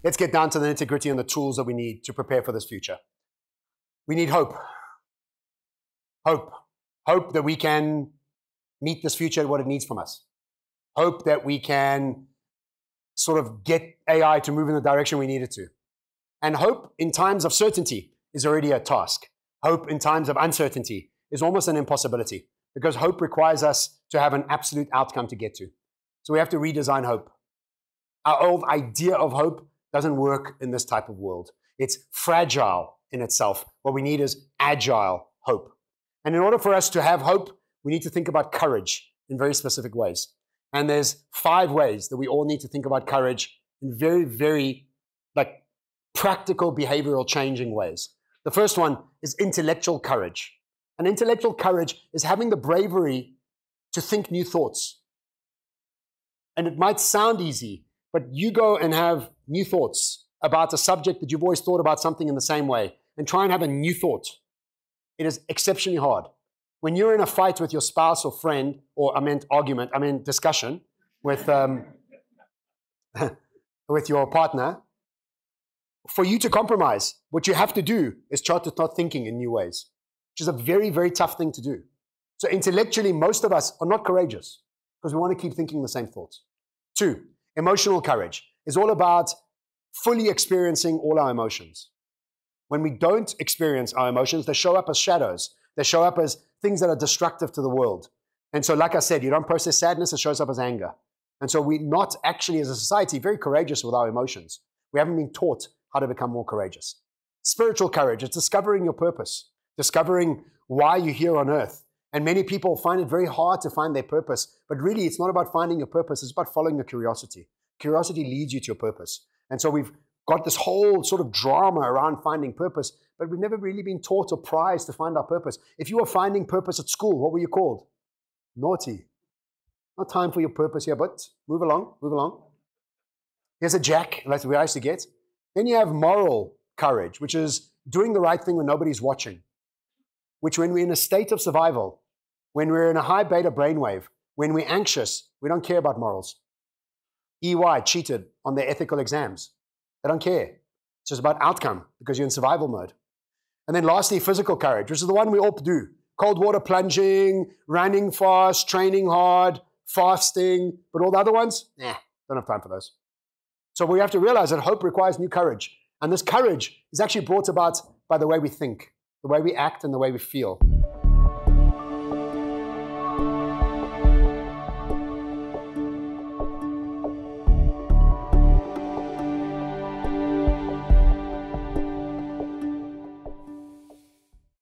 let's get down to the nitty-gritty and the tools that we need to prepare for this future. We need hope. Hope. Hope that we can meet this future at what it needs from us. Hope that we can sort of get AI to move in the direction we need it to. And hope in times of certainty is already a task. Hope in times of uncertainty is almost an impossibility, because hope requires us to have an absolute outcome to get to. So we have to redesign hope. Our old idea of hope doesn't work in this type of world. It's fragile in itself. What we need is agile hope. And in order for us to have hope, we need to think about courage in very specific ways. And there's 5 ways that we all need to think about courage in very, very practical behavioral changing ways. The first one is intellectual courage. And intellectual courage is having the bravery to think new thoughts. And it might sound easy, but you go and have new thoughts about a subject that you've always thought about something in the same way, and try and have a new thought. It is exceptionally hard. When you're in a fight with your spouse or friend, or discussion with, with your partner, for you to compromise, what you have to do is try to start thinking in new ways, which is a very, very tough thing to do. So intellectually, most of us are not courageous because we want to keep thinking the same thoughts. 2, emotional courage is all about fully experiencing all our emotions. When we don't experience our emotions, they show up as shadows. They show up as things that are destructive to the world. And so, like I said, you don't process sadness, it shows up as anger. And so we're not actually, as a society, very courageous with our emotions. We haven't been taught how to become more courageous. Spiritual courage is discovering your purpose, discovering why you're here on earth. And many people find it very hard to find their purpose, but really it's not about finding your purpose, it's about following your curiosity. Curiosity leads you to your purpose. And so we've got this whole sort of drama around finding purpose, but we've never really been taught or prized to find our purpose. If you were finding purpose at school, what were you called? Naughty. Not time for your purpose here, but move along, move along. Here's a jack, that's what I used to get. Then you have moral courage, which is doing the right thing when nobody's watching, which when we're in a state of survival, when we're in a high beta brainwave, when we're anxious, we don't care about morals. EY cheated on their ethical exams. They don't care. It's just about outcome because you're in survival mode. And then lastly, physical courage, which is the one we all do. Cold water plunging, running fast, training hard, fasting, but all the other ones, don't have time for those. So we have to realize that hope requires new courage. And this courage is actually brought about by the way we think, the way we act, and the way we feel.